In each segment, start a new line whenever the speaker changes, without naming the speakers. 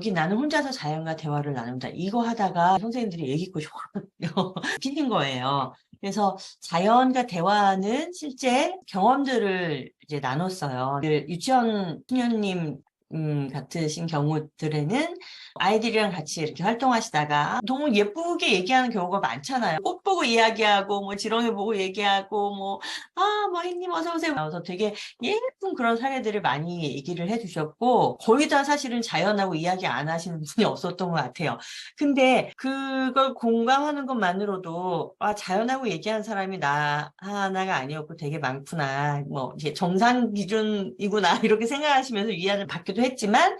여기 나는 혼자서 자연과 대화를 나눈다. 이거 하다가 선생님들이 얘기꽃이 확 피는 거예요. 그래서 자연과 대화는 실제 경험들을 이제 나눴어요. 그 유치원 소녀님 같으신 경우들에는 아이들이랑 같이 이렇게 활동하시다가 너무 예쁘게 얘기하는 경우가 많잖아요. 꽃 보고 이야기하고, 뭐, 지렁이 보고 얘기하고, 뭐, 뭐, 햇님 어서오세요. 그래서 되게 예쁜 그런 사례들을 많이 얘기를 해주셨고, 거의 다 사실은 자연하고 이야기 안 하시는 분이 없었던 것 같아요. 근데 그걸 공감하는 것만으로도, 자연하고 얘기하는 사람이 나 하나가 아니었고 되게 많구나. 뭐, 이제 정상 기준이구나. 이렇게 생각하시면서 위안을 받기도 했지만,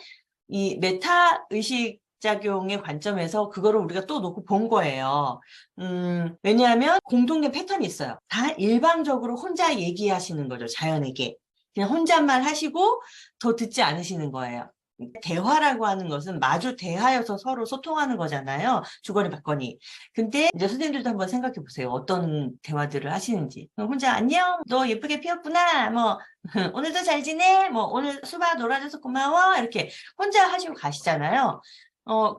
이 메타 의식 작용의 관점에서 그거를 우리가 또 놓고 본 거예요. 왜냐하면 공통된 패턴이 있어요. 다 일방적으로 혼자 얘기하시는 거죠, 자연에게. 그냥 혼잣말 하시고 더 듣지 않으시는 거예요. 대화라고 하는 것은 마주 대하여서 서로 소통하는 거잖아요. 주거니 받거니. 근데 이제 선생님들도 한번 생각해 보세요. 어떤 대화들을 하시는지. 혼자 안녕, 너 예쁘게 피었구나. 뭐 오늘도 잘 지내? 뭐 오늘 수박 놀아줘서 고마워. 이렇게 혼자 하시고 가시잖아요.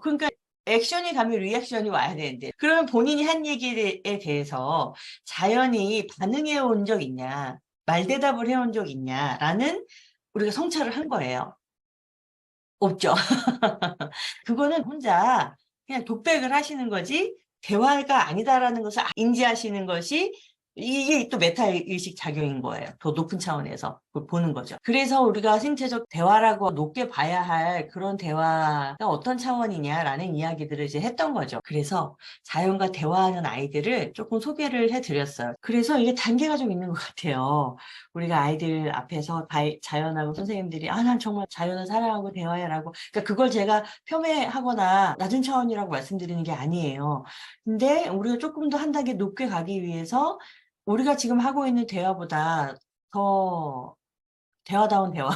그러니까 액션이 가면 리액션이 와야 되는데 그러면 본인이 한 얘기에 대해서 자연히 반응해 온 적 있냐? 말대답을 해온 적 있냐라는 우리가 성찰을 한 거예요. 없죠. 그거는 혼자 그냥 독백을 하시는 거지 대화가 아니다라는 것을 인지하시는 것이 이게 또 메타의식 작용인 거예요. 더 높은 차원에서 그걸 보는 거죠. 그래서 우리가 생체적 대화라고 높게 봐야 할 그런 대화가 어떤 차원이냐라는 이야기들을 이제 했던 거죠. 그래서 자연과 대화하는 아이들을 조금 소개를 해드렸어요. 그래서 이게 단계가 좀 있는 것 같아요. 우리가 아이들 앞에서 자연하고 선생님들이 난 정말 자연을 사랑하고 대화해라고 그러니까 그걸 제가 폄훼하거나 낮은 차원이라고 말씀드리는 게 아니에요. 근데 우리가 조금 더 한 단계 높게 가기 위해서 우리가 지금 하고 있는 대화보다 더 대화다운 대화.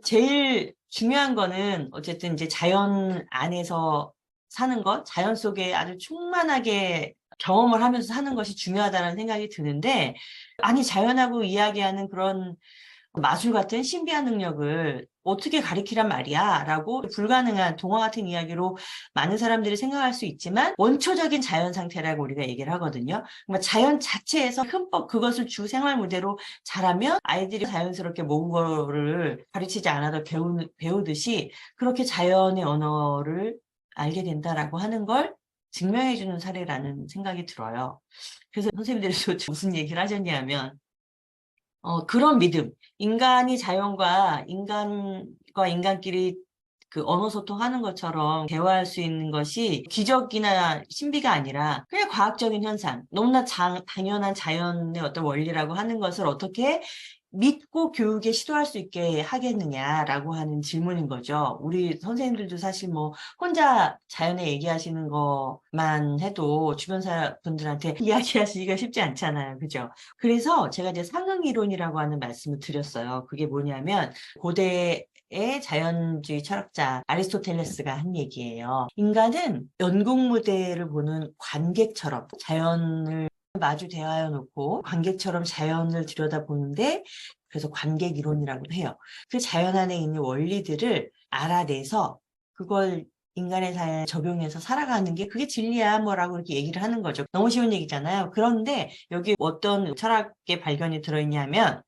제일 중요한 거는 어쨌든 이제 자연 안에서 사는 것, 자연 속에 아주 충만하게 경험을 하면서 사는 것이 중요하다는 생각이 드는데, 아니, 자연하고 이야기하는 그런 마술 같은 신비한 능력을 어떻게 가리키란 말이야? 라고 불가능한 동화 같은 이야기로 많은 사람들이 생각할 수 있지만 원초적인 자연 상태라고 우리가 얘기를 하거든요. 그러니까 자연 자체에서 흠뻑 그것을 주 생활 무대로 잘하면 아이들이 자연스럽게 모은 거를 가르치지 않아도 배우듯이 그렇게 자연의 언어를 알게 된다라고 하는 걸 증명해주는 사례라는 생각이 들어요. 그래서 선생님들이 무슨 얘기를 하셨냐면 그런 믿음. 인간이 자연과 인간과 인간끼리 그 언어 소통하는 것처럼 대화할 수 있는 것이 기적이나 신비가 아니라 그냥 과학적인 현상, 너무나 당연한 자연의 어떤 원리라고 하는 것을 어떻게 믿고 교육에 시도할 수 있게 하겠느냐라고 하는 질문인 거죠. 우리 선생님들도 사실 뭐 혼자 자연에 얘기하시는 것만 해도 주변 분들한테 이야기하시기가 쉽지 않잖아요. 그죠? 그래서 제가 이제 상응 이론이라고 하는 말씀을 드렸어요. 그게 뭐냐면 고대의 자연주의 철학자 아리스토텔레스가 한 얘기예요. 인간은 연극 무대를 보는 관객처럼 자연을 마주 대하여 놓고 관객처럼 자연을 들여다보는데 그래서 관객 이론이라고도 해요. 그 자연 안에 있는 원리들을 알아내서 그걸 인간의 삶에 적용해서 살아가는 게 그게 진리야 뭐라고 이렇게 얘기를 하는 거죠. 너무 쉬운 얘기잖아요. 그런데 여기 어떤 철학의 발견이 들어있냐면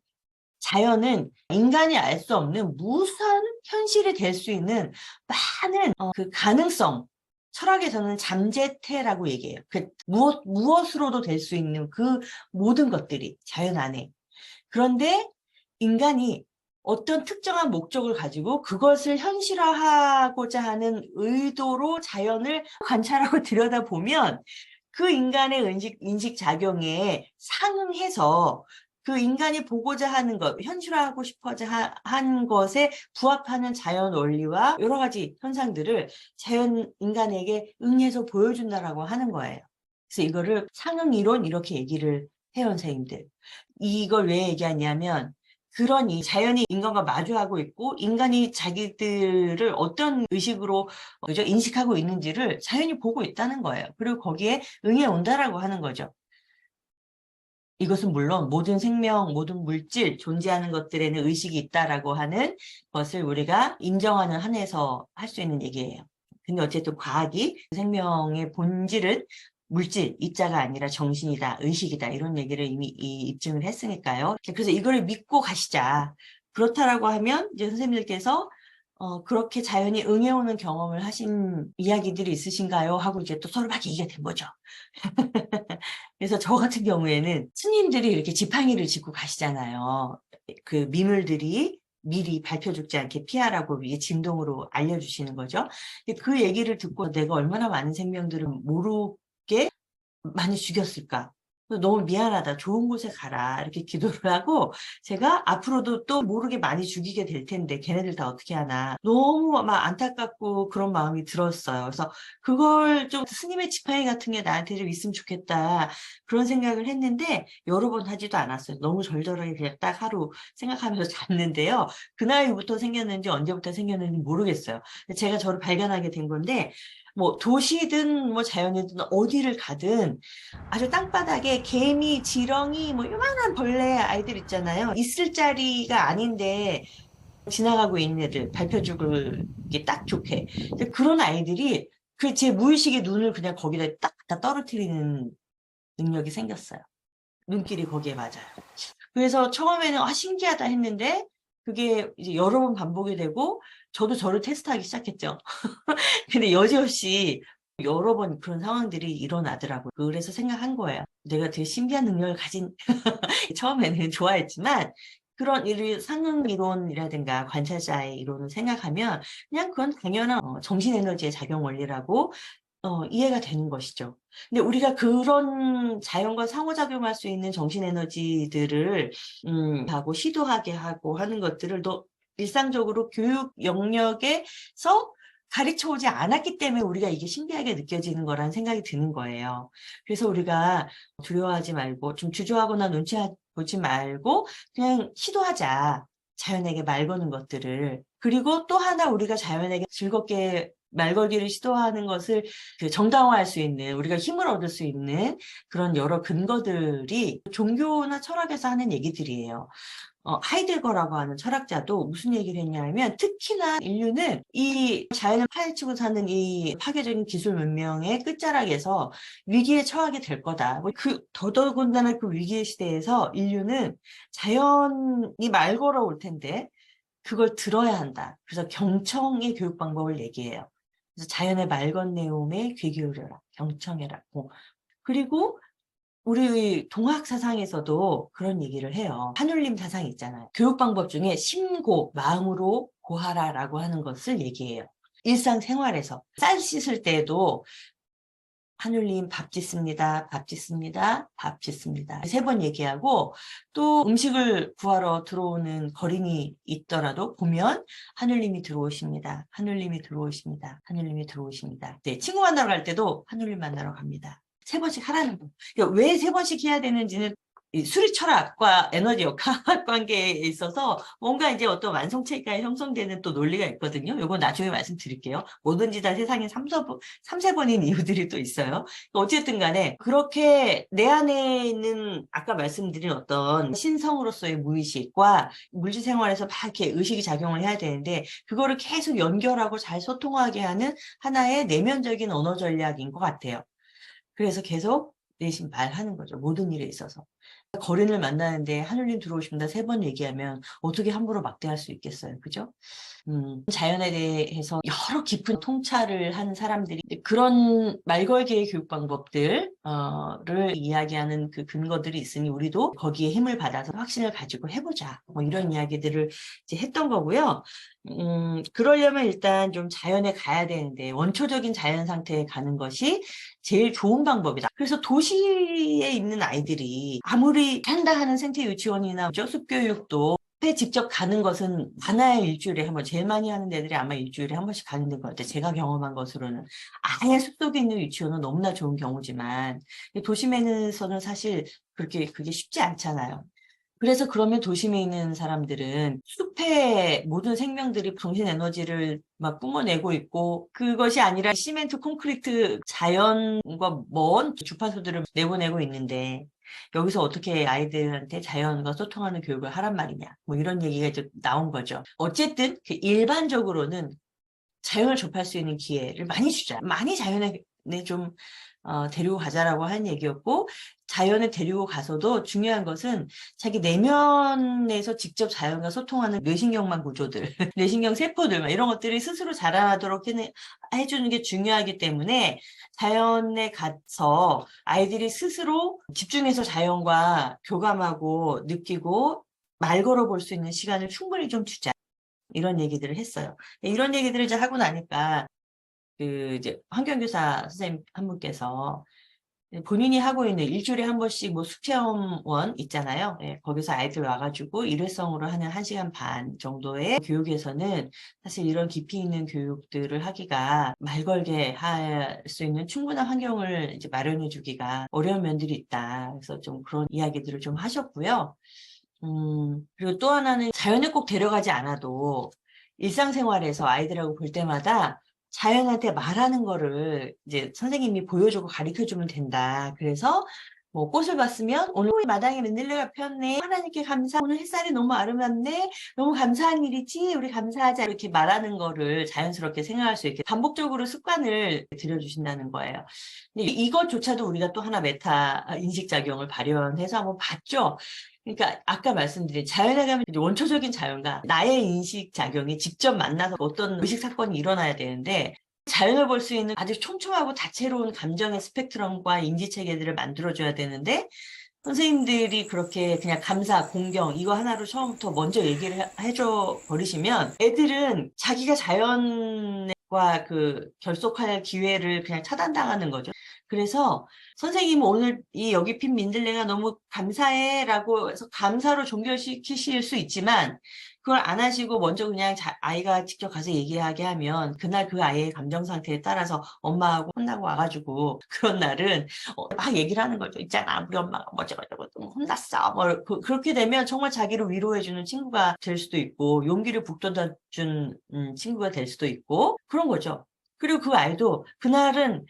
자연은 인간이 알 수 없는 무수한 현실이 될 수 있는 많은 그 가능성 철학에서는 잠재태라고 얘기해요. 그 무엇으로도 될 수 있는 그 모든 것들이 자연 안에. 그런데 인간이 어떤 특정한 목적을 가지고 그것을 현실화하고자 하는 의도로 자연을 관찰하고 들여다보면 그 인간의 인식 작용에 상응해서 그 인간이 보고자 하는 것, 현실화하고 싶어자 한 것에 부합하는 자연 원리와 여러 가지 현상들을 자연 인간에게 응해서 보여준다라고 하는 거예요. 그래서 이거를 상응 이론 이렇게 얘기를 해요, 선생님들. 이걸 왜 얘기하냐면 그러니 자연이 인간과 마주하고 있고 인간이 자기들을 어떤 의식으로 그죠? 인식하고 있는지를 자연이 보고 있다는 거예요. 그리고 거기에 응해 온다라고 하는 거죠. 이것은 물론 모든 생명, 모든 물질, 존재하는 것들에는 의식이 있다라고 하는 것을 우리가 인정하는 한에서 할 수 있는 얘기예요. 근데 어쨌든 과학이 생명의 본질은 물질, 이자가 아니라 정신이다, 의식이다, 이런 얘기를 이미 입증을 했으니까요. 그래서 이거를 믿고 가시자. 그렇다라고 하면 이제 선생님들께서 그렇게 자연이 응해오는 경험을 하신 이야기들이 있으신가요? 하고 이제 또 서로 막 얘기가 된 거죠. 그래서 저 같은 경우에는 스님들이 이렇게 지팡이를 짚고 가시잖아요. 그 미물들이 미리 발표 죽지 않게 피하라고 이게 진동으로 알려주시는 거죠. 근데 그 얘기를 듣고 내가 얼마나 많은 생명들을 모르게 많이 죽였을까? 너무 미안하다. 좋은 곳에 가라. 이렇게 기도를 하고 제가 앞으로도 또 모르게 많이 죽이게 될 텐데 걔네들 다 어떻게 하나. 너무 막 안타깝고 그런 마음이 들었어요. 그래서 그걸 좀 스님의 지팡이 같은 게 나한테 좀 있으면 좋겠다. 그런 생각을 했는데 여러 번 하지도 않았어요. 너무 절절하게 그냥 딱 하루 생각하면서 잤는데요. 그날 이후부터 생겼는지 언제부터 생겼는지 모르겠어요. 제가 저를 발견하게 된 건데 뭐 도시든 뭐 자연이든 어디를 가든 아주 땅바닥에 개미, 지렁이, 뭐 요만한 벌레 아이들 있잖아요. 있을 자리가 아닌데 지나가고 있는 애들, 발표죽을 이게 딱 좋게. 그런 아이들이 그 제 무의식의 눈을 그냥 거기다 딱 갖다 떨어뜨리는 능력이 생겼어요. 눈길이 거기에 맞아요. 그래서 처음에는 신기하다 했는데 그게 이제 여러 번 반복이 되고 저도 저를 테스트하기 시작했죠. 근데 여지없이 여러 번 그런 상황들이 일어나더라고요. 그래서 생각한 거예요. 내가 되게 신비한 능력을 가진 처음에는 좋아했지만 그런 상응 이론이라든가 관찰자의 이론을 생각하면 그냥 그건 당연한 정신에너지의 작용 원리라고 이해가 되는 것이죠. 근데 우리가 그런 자연과 상호작용할 수 있는 정신에너지들을 하고 시도하게 하고 하는 것들을 또 일상적으로 교육 영역에서 가르쳐 오지 않았기 때문에 우리가 이게 신기하게 느껴지는 거라는 생각이 드는 거예요. 그래서 우리가 두려워하지 말고 좀 주저하거나 눈치 보지 말고 그냥 시도하자. 자연에게 말 거는 것들을. 그리고 또 하나 우리가 자연에게 즐겁게 말 걸기를 시도하는 것을 정당화할 수 있는, 우리가 힘을 얻을 수 있는 그런 여러 근거들이 종교나 철학에서 하는 얘기들이에요. 하이데거라고 하는 철학자도 무슨 얘기를 했냐면 특히나 인류는 이 자연을 파헤치고 사는 이 파괴적인 기술 문명의 끝자락에서 위기에 처하게 될 거다. 더더군다나 그 위기의 시대에서 인류는 자연이 말 걸어올 텐데 그걸 들어야 한다. 그래서 경청의 교육 방법을 얘기해요. 그래서 자연의 말 건네움에 귀 기울여라. 경청해라. 그리고 우리 동학 사상에서도 그런 얘기를 해요. 한울림 사상 있잖아요. 교육 방법 중에 심고, 마음으로 고하라라고 하는 것을 얘기해요. 일상생활에서 쌀 씻을 때도 한울님 밥 짓습니다. 밥 짓습니다. 밥 짓습니다. 3번 얘기하고 또 음식을 구하러 들어오는 거린이 있더라도 보면 한울님이 들어오십니다. 한울님이 들어오십니다. 한울님이 들어오십니다. 네, 친구 만나러 갈 때도 한울님 만나러 갑니다. 3번씩 하라는 거. 그러니까 왜 3번씩 해야 되는지는 이 수리 철학과 에너지 역학 관계에 있어서 뭔가 이제 어떤 완성체가 형성되는 또 논리가 있거든요. 이건 나중에 말씀드릴게요. 뭐든지 다 세상에 3-4번인 이유들이 또 있어요. 어쨌든 간에 그렇게 내 안에 있는 아까 말씀드린 어떤 신성으로서의 무의식과 물질 생활에서 막 이렇게 의식이 작용을 해야 되는데 그거를 계속 연결하고 잘 소통하게 하는 하나의 내면적인 언어 전략인 것 같아요. 그래서 계속 내심 말하는 거죠. 모든 일에 있어서. 거린을 만나는데 하늘님 들어오십니다. 3번 얘기하면 어떻게 함부로 막대할 수 있겠어요. 그죠? 자연에 대해서 여러 깊은 통찰을 한 사람들이 그런 말걸기의 교육 방법들을 이야기하는 그 근거들이 있으니 우리도 거기에 힘을 받아서 확신을 가지고 해보자. 뭐 이런 이야기들을 이제 했던 거고요. 그러려면 일단 좀 자연에 가야 되는데 원초적인 자연 상태에 가는 것이 제일 좋은 방법이다. 그래서 도시에 있는 아이들이 아무리 한다 하는 생태 유치원이나 숲교육도 직접 가는 것은 많아야 일주일에 한 번, 제일 많이 하는 애들이 아마 일주일에 한 번씩 가는 데인 것 같아요. 제가 경험한 것으로는. 아예 숲속에 있는 유치원은 너무나 좋은 경우지만, 도심에서는 사실 그게 쉽지 않잖아요. 그래서 그러면 도심에 있는 사람들은 숲에 모든 생명들이 정신 에너지를 막 뿜어내고 있고 그것이 아니라 시멘트, 콘크리트, 자연과 먼 주파수들을 내보내고 있는데 여기서 어떻게 아이들한테 자연과 소통하는 교육을 하란 말이냐. 뭐 이런 얘기가 이제 나온 거죠. 어쨌든 그 일반적으로는 자연을 접할 수 있는 기회를 많이 주자. 많이 자연에 좀 데리고 가자라고 한 얘기였고, 자연에 데리고 가서도 중요한 것은 자기 내면에서 직접 자연과 소통하는 뇌신경망 구조들, 뇌신경 세포들 이런 것들이 스스로 자라나도록 해주는 게 중요하기 때문에 자연에 가서 아이들이 스스로 집중해서 자연과 교감하고 느끼고 말 걸어볼 수 있는 시간을 충분히 좀 주자. 이런 얘기들을 했어요. 이런 얘기들을 이제 하고 나니까 이제 환경교사 선생님 한 분께서 본인이 하고 있는 일주일에 한 번씩 뭐 숲체험원 있잖아요. 예, 거기서 아이들 와가지고 일회성으로 하는 1시간 반 정도의 교육에서는 사실 이런 깊이 있는 교육들을 하기가 말 걸게 할 수 있는 충분한 환경을 이제 마련해 주기가 어려운 면들이 있다. 그래서 좀 그런 이야기들을 좀 하셨고요. 그리고 또 하나는 자연에 꼭 데려가지 않아도 일상생활에서 아이들하고 볼 때마다 자연한테 말하는 거를 이제 선생님이 보여주고 가르쳐주면 된다. 그래서 뭐 꽃을 봤으면 오늘 마당에 민들레가 폈네. 하나님께 감사. 오늘 햇살이 너무 아름답네. 너무 감사한 일이지. 우리 감사하자. 이렇게 말하는 거를 자연스럽게 생각할 수 있게 반복적으로 습관을 들여주신다는 거예요. 근데 이것조차도 우리가 또 하나 메타 인식작용을 발현해서 한번 봤죠. 그러니까 아까 말씀드린 자연에 가면 원초적인 자연과 나의 인식 작용이 직접 만나서 어떤 의식 사건이 일어나야 되는데 자연을 볼 수 있는 아주 촘촘하고 다채로운 감정의 스펙트럼과 인지 체계들을 만들어줘야 되는데 선생님들이 그렇게 그냥 감사, 공경 이거 하나로 처음부터 먼저 얘기를 해줘 버리시면 애들은 자기가 자연과 그 결속할 기회를 그냥 차단당하는 거죠. 그래서 선생님은 오늘 이 여기 핀 민들레가 너무 감사해라고 해서 감사로 종결시키실 수 있지만 그걸 안 하시고 먼저 그냥 아이가 직접 가서 얘기하게 하면 그날 그 아이의 감정 상태에 따라서 엄마하고 혼나고 와가지고 그런 날은 막 얘기를 하는 거죠. 있잖아, 우리 엄마가 뭐저쩌고 혼났어. 뭐 그렇게 되면 정말 자기를 위로해주는 친구가 될 수도 있고 용기를 북돋아준 친구가 될 수도 있고 그런 거죠. 그리고 그 아이도 그날은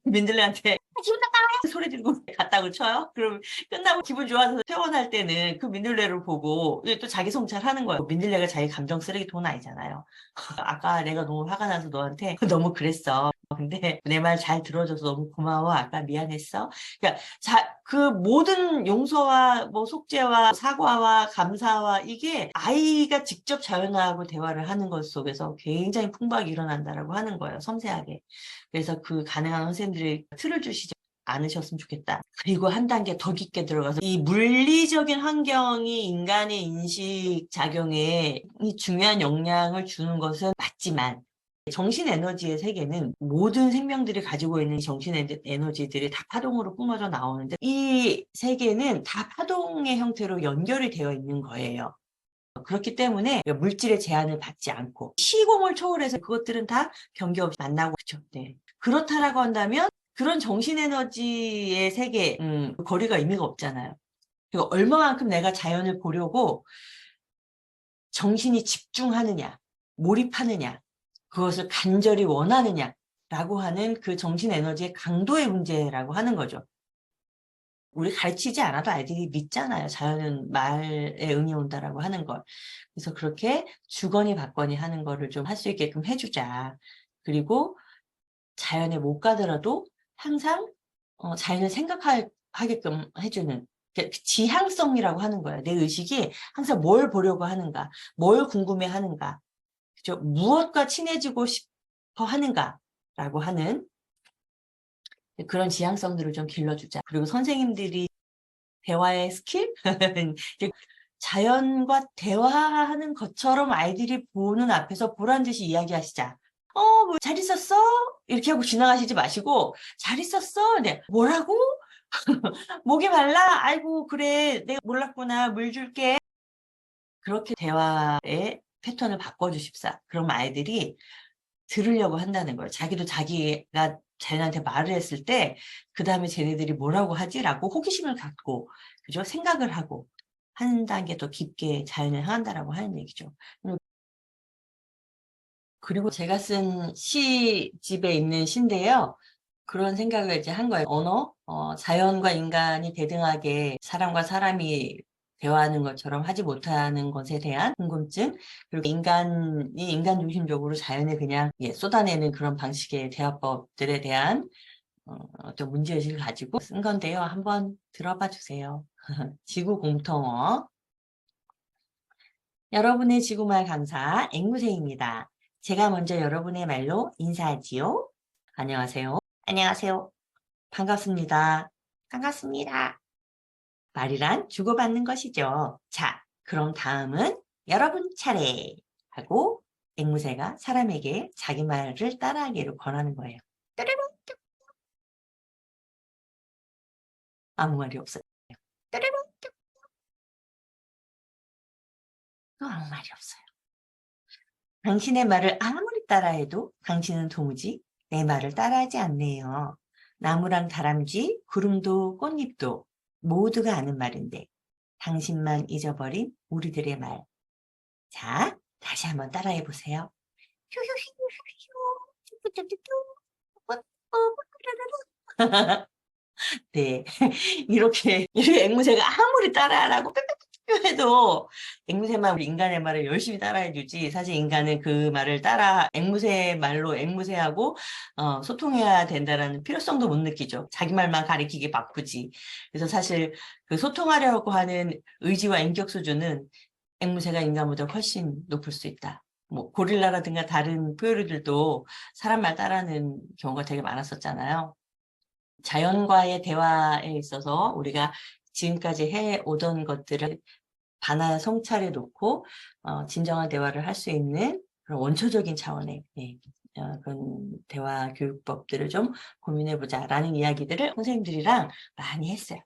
민들레한테 기분 나빠 소리 지르고 갔다고 쳐요. 그럼 끝나고 기분 좋아서 퇴원할 때는 그 민들레를 보고 또 자기 성찰하는 거예요. 민들레가 자기 감정 쓰레기통은 아니잖아요. 아까 내가 너무 화가 나서 너한테 너무 그랬어. 근데 내 말 잘 들어줘서 너무 고마워. 아까 미안했어. 그러니까 그 모든 용서와 뭐 속죄와 사과와 감사와 이게 아이가 직접 자연하고 대화를 하는 것 속에서 굉장히 풍부하게 일어난다라고 하는 거예요. 섬세하게. 그래서 그 가능한 선생님들이 틀을 주시지 않으셨으면 좋겠다. 그리고 한 단계 더 깊게 들어가서 이 물리적인 환경이 인간의 인식 작용에 중요한 영향을 주는 것은 맞지만 정신 에너지의 세계는 모든 생명들이 가지고 있는 정신 에너지들이 다 파동으로 뿜어져 나오는데 이 세계는 다 파동의 형태로 연결이 되어 있는 거예요. 그렇기 때문에 물질의 제한을 받지 않고 시공을 초월해서 그것들은 다 경계 없이 만나고 그렇죠. 네. 그렇다라고 한다면 그런 정신 에너지의 세계 거리가 의미가 없잖아요. 그리고 얼마만큼 내가 자연을 보려고 정신이 집중하느냐, 몰입하느냐, 그것을 간절히 원하느냐라고 하는 그 정신 에너지의 강도의 문제라고 하는 거죠. 우리 가르치지 않아도 아이들이 믿잖아요. 자연은 말에 응이 온다라고 하는 걸. 그래서 그렇게 주거니 받거니 하는 거를 좀 할 수 있게끔 해주자. 그리고 자연에 못 가더라도 항상 자연을 생각하게끔 해주는 지향성이라고 하는 거예요. 내 의식이 항상 뭘 보려고 하는가, 뭘 궁금해 하는가, 그죠? 무엇과 친해지고 싶어 하는가라고 하는 그런 지향성들을 좀 길러주자. 그리고 선생님들이 대화의 스킬? 자연과 대화하는 것처럼 아이들이 보는 앞에서 보란 듯이 이야기하시자. 뭐 잘 있었어? 이렇게 하고 지나가시지 마시고 잘 있었어? 네. 뭐라고? 목이 말라? 아이고 그래 내가 몰랐구나 물 줄게. 그렇게 대화의 패턴을 바꿔주십사. 그럼 아이들이 들으려고 한다는 거예요. 자기도 자기가 자연한테 말을 했을 때 그 다음에 쟤네들이 뭐라고 하지라고 호기심을 갖고 그죠? 생각을 하고 한 단계 더 깊게 자연을 향한다라고 하는 얘기죠. 그리고 제가 쓴 시집에 있는 시인데요. 그런 생각을 이제 한 거예요. 언어, 자연과 인간이 대등하게 사람과 사람이 대화하는 것처럼 하지 못하는 것에 대한 궁금증, 그리고 인간이 인간 중심적으로 자연에 그냥 쏟아내는 그런 방식의 대화법들에 대한 어떤 문제의식을 가지고 쓴 건데요. 한번 들어봐 주세요. 지구 공통어. 여러분의 지구말 강사 앵무새입니다. 제가 먼저 여러분의 말로 인사하지요. 안녕하세요. 안녕하세요. 반갑습니다. 반갑습니다. 말이란 주고받는 것이죠. 자, 그럼 다음은 여러분 차례 하고 앵무새가 사람에게 자기 말을 따라하기를 권하는 거예요. 따르릉. 아무 말이 없어요. 따르릉. 또 아무 말이 없어요. 당신의 말을 아무리 따라해도 당신은 도무지 내 말을 따라하지 않네요. 나무랑 다람쥐, 구름도 꽃잎도 모두가 아는 말인데 당신만 잊어버린 우리들의 말. 자, 다시 한번 따라해 보세요. 네. 이렇게 앵무새가 아무리 따라하라고 빽빽빽 해도 앵무새만 우리 인간의 말을 열심히 따라해 주지, 사실 인간은 그 말을 따라 앵무새 말로 앵무새하고 소통해야 된다라는 필요성도 못 느끼죠. 자기 말만 가리키기 바쁘지. 그래서 사실 그 소통하려고 하는 의지와 인격 수준은 앵무새가 인간보다 훨씬 높을 수 있다. 뭐 고릴라라든가 다른 포유류들도 사람 말 따라하는 경우가 되게 많았었잖아요. 자연과의 대화에 있어서 우리가 지금까지 해오던 것들을 반환 성찰해 놓고 진정한 대화를 할 수 있는 그런 원초적인 차원의 그런 대화 교육법들을 좀 고민해 보자라는 이야기들을 선생님들이랑 많이 했어요.